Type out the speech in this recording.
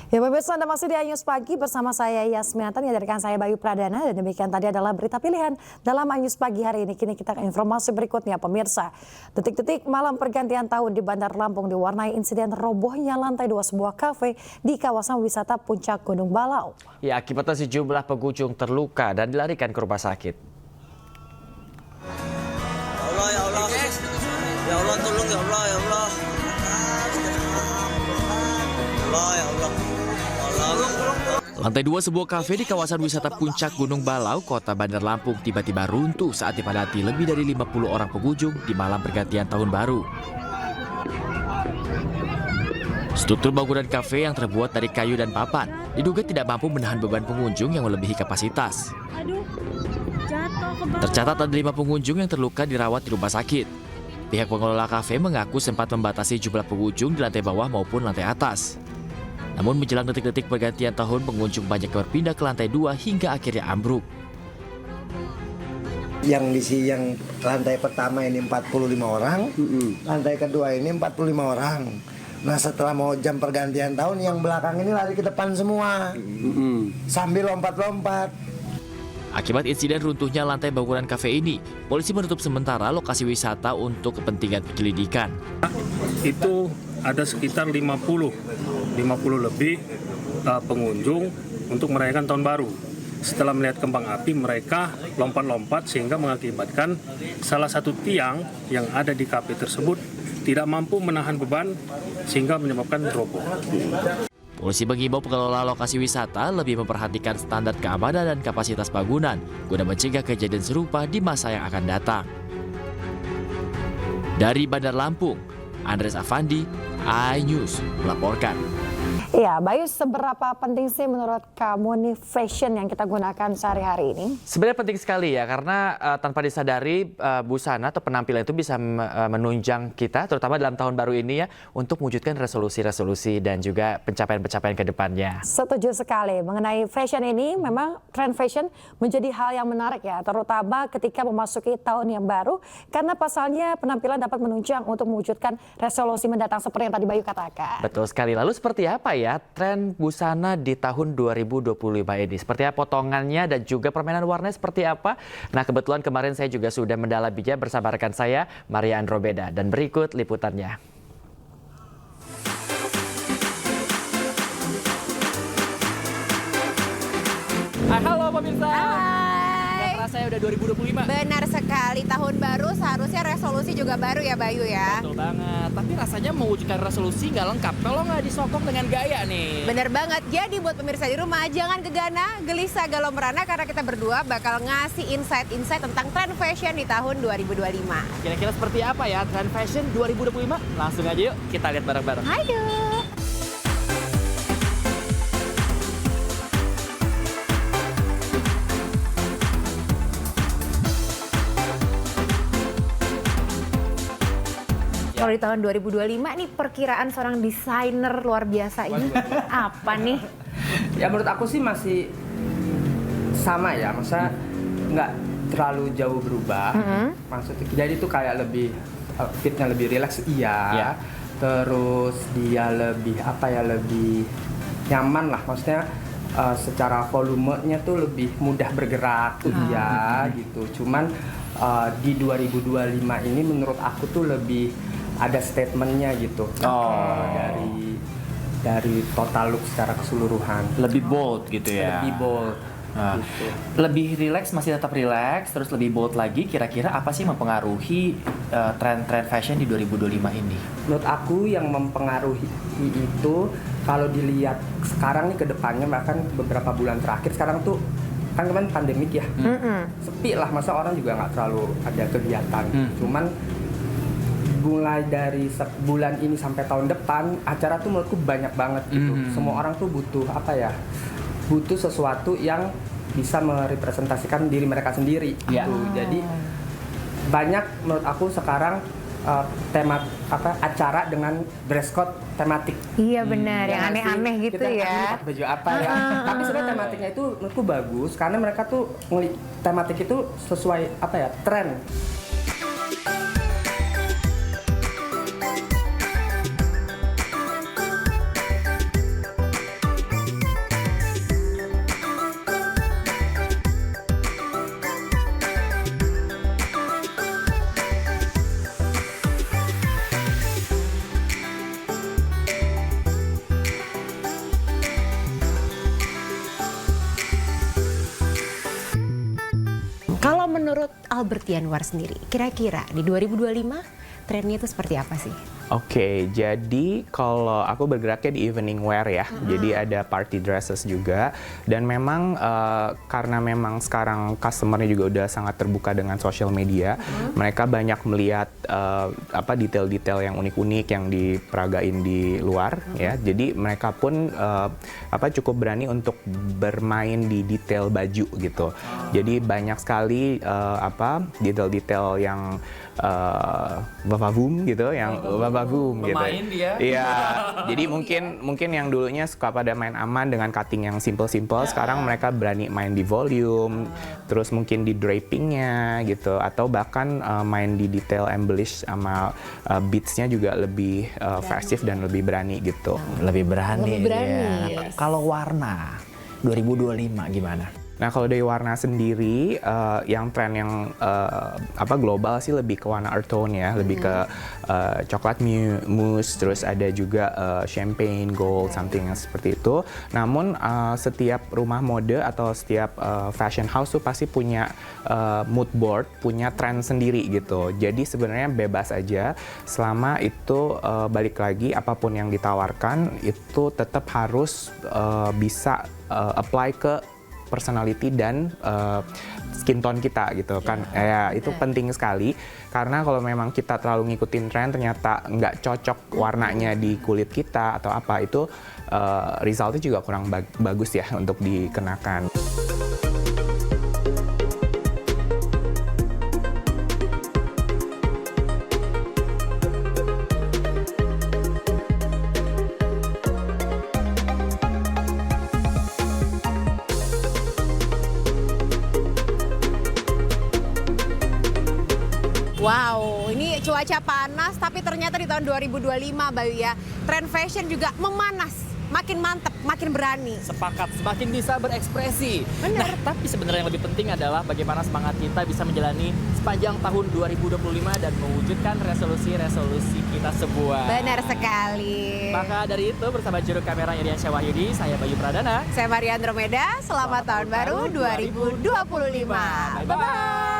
Ya pemirsa, Anda masih di iNews Pagi bersama saya Yasmiantan, yang dari saya Bayu Pradana, dan demikian tadi adalah berita pilihan dalam iNews Pagi hari ini. Kini kita ke informasi berikutnya pemirsa. Detik-detik malam pergantian tahun di Bandar Lampung diwarnai insiden robohnya lantai 2 sebuah kafe di kawasan wisata Puncak Gunung Balau. Ya, akibatnya sejumlah pengunjung terluka dan dilarikan ke rumah sakit. Ya Allah, ya Allah, tolong ya Allah, ya Allah. Ya Allah. Lantai 2 sebuah kafe di kawasan wisata Puncak Gunung Balau, Kota Bandar Lampung tiba-tiba runtuh saat dipadati lebih dari 50 orang pengunjung di malam pergantian tahun baru. Struktur bangunan kafe yang terbuat dari kayu dan papan diduga tidak mampu menahan beban pengunjung yang melebihi kapasitas. Tercatat ada 5 pengunjung yang terluka dirawat di rumah sakit. Pihak pengelola kafe mengaku sempat membatasi jumlah pengunjung di lantai bawah maupun lantai atas. Namun menjelang detik-detik pergantian tahun, pengunjung banyak berpindah ke lantai 2 hingga akhirnya ambruk. Yang lantai pertama ini 45 orang, lantai kedua ini 45 orang. Nah setelah mau jam pergantian tahun, yang belakang ini lari ke depan semua, sambil lompat-lompat. Akibat insiden runtuhnya lantai bangunan kafe ini, polisi menutup sementara lokasi wisata untuk kepentingan penyelidikan. Itu ada sekitar 50 lebih pengunjung untuk merayakan tahun baru. Setelah melihat kembang api, mereka lompat-lompat sehingga mengakibatkan salah satu tiang yang ada di kafe tersebut tidak mampu menahan beban sehingga menyebabkan roboh. Polisi mengimbau pengelola lokasi wisata lebih memperhatikan standar keamanan dan kapasitas bangunan guna mencegah kejadian serupa di masa yang akan datang. Dari Bandar Lampung, Andres Afandi, iNews melaporkan. Iya, Bayu, seberapa penting sih menurut kamu nih fashion yang kita gunakan sehari-hari ini? Sebenarnya penting sekali ya, karena tanpa disadari busana atau penampilan itu bisa menunjang kita, terutama dalam tahun baru ini ya, untuk mewujudkan resolusi-resolusi dan juga pencapaian-pencapaian ke depannya. Setuju sekali. Mengenai fashion ini, memang tren fashion menjadi hal yang menarik ya, terutama ketika memasuki tahun yang baru, karena pasalnya penampilan dapat menunjang untuk mewujudkan resolusi mendatang seperti yang tadi Bayu katakan. Betul sekali. Lalu seperti apa ya tren busana di tahun 2025 ini? Seperti apa potongannya dan juga permainan warnanya seperti apa? Nah, kebetulan kemarin saya juga sudah mendalaminya bersama rekan saya, Maria Andromeda. Dan berikut liputannya. Halo pemirsa. Saya udah 2025. Benar sekali, tahun baru seharusnya resolusi juga baru ya Bayu ya. Betul banget, tapi rasanya mewujudkan resolusi nggak lengkap kalau nggak disokong dengan gaya nih. Bener banget, jadi buat pemirsa di rumah jangan gegana, gelisah, galau merana karena kita berdua bakal ngasih insight-insight tentang tren fashion di tahun 2025. Kira-kira seperti apa ya tren fashion 2025? Langsung aja yuk kita lihat bareng-bareng. Ayo. Kalau di tahun 2025 nih perkiraan seorang desainer luar biasa ini apa nih? Ya menurut aku sih masih sama ya, masa nggak terlalu jauh berubah. Maksudnya jadi itu kayak lebih fitnya lebih rileks iya. Terus dia lebih lebih nyaman lah, maksudnya secara volumenya tuh lebih mudah bergerak iya gitu. Cuman di 2025 ini menurut aku tuh lebih ada statementnya gitu dari total look secara keseluruhan. Lebih bold gitu ya. Lebih bold. Gitu. Lebih relax, masih tetap relax, terus lebih bold lagi. Kira-kira apa sih mempengaruhi tren-tren fashion di 2025 ini? Menurut aku yang mempengaruhi itu kalau dilihat sekarang nih ke depannya, bahkan beberapa bulan terakhir sekarang tuh kan kemarin pandemik ya, sepi lah, masa orang juga nggak terlalu ada kegiatan. Cuman mulai dari bulan ini sampai tahun depan acara tuh menurutku banyak banget gitu. Semua orang tuh butuh butuh sesuatu yang bisa merepresentasikan diri mereka sendiri gitu. Jadi banyak menurut aku sekarang tema acara dengan dress code tematik. Iya benar, yang aneh-aneh gitu ya. Pakai baju apa ya? Tapi sebenarnya tematiknya itu menurutku bagus karena mereka tuh tematik itu sesuai tren. Albert Yanwar sendiri. Kira-kira di 2025 trennya itu seperti apa sih? Oke, jadi kalau aku bergeraknya di evening wear ya, jadi ada party dresses juga, dan memang karena memang sekarang customernya juga udah sangat terbuka dengan social media, mereka banyak melihat detail-detail yang unik-unik yang diperagain di luar ya, jadi mereka pun cukup berani untuk bermain di detail baju gitu, jadi banyak sekali detail-detail yang babavum gitu, yang babavum gitu. Dia. Iya. Jadi mungkin yang dulunya suka pada main aman dengan cutting yang simple-simple, sekarang mereka berani main di volume, terus mungkin di drapingnya gitu, atau bahkan main di detail embellish sama beads-nya juga lebih festive dan lebih berani gitu. Lebih berani. Yes. Kalau warna 2025 gimana? Nah kalau dari warna sendiri, yang tren yang global sih lebih ke warna earth tone ya, lebih ke coklat mousse, terus ada juga champagne, gold, something yang seperti itu. Namun setiap rumah mode atau setiap fashion house tuh pasti punya mood board, punya tren sendiri gitu. Jadi sebenarnya bebas aja, selama itu balik lagi apapun yang ditawarkan itu tetap harus bisa apply ke personality dan skin tone kita gitu kan, ya itu penting sekali karena kalau memang kita terlalu ngikutin tren ternyata nggak cocok warnanya di kulit kita atau apa, itu resultnya juga kurang bagus ya untuk dikenakan. Wow, ini cuaca panas tapi ternyata di tahun 2025 Bayu ya, tren fashion juga memanas, makin mantep, makin berani. Sepakat, semakin bisa berekspresi. Bener. Nah, tapi sebenarnya yang lebih penting adalah bagaimana semangat kita bisa menjalani sepanjang tahun 2025 dan mewujudkan resolusi-resolusi kita semua. Benar sekali. Maka dari itu bersama juru kamera Irian Syawahidi, saya Bayu Pradana. Saya Maria Andromeda, selamat tahun baru 2025. Bye-bye.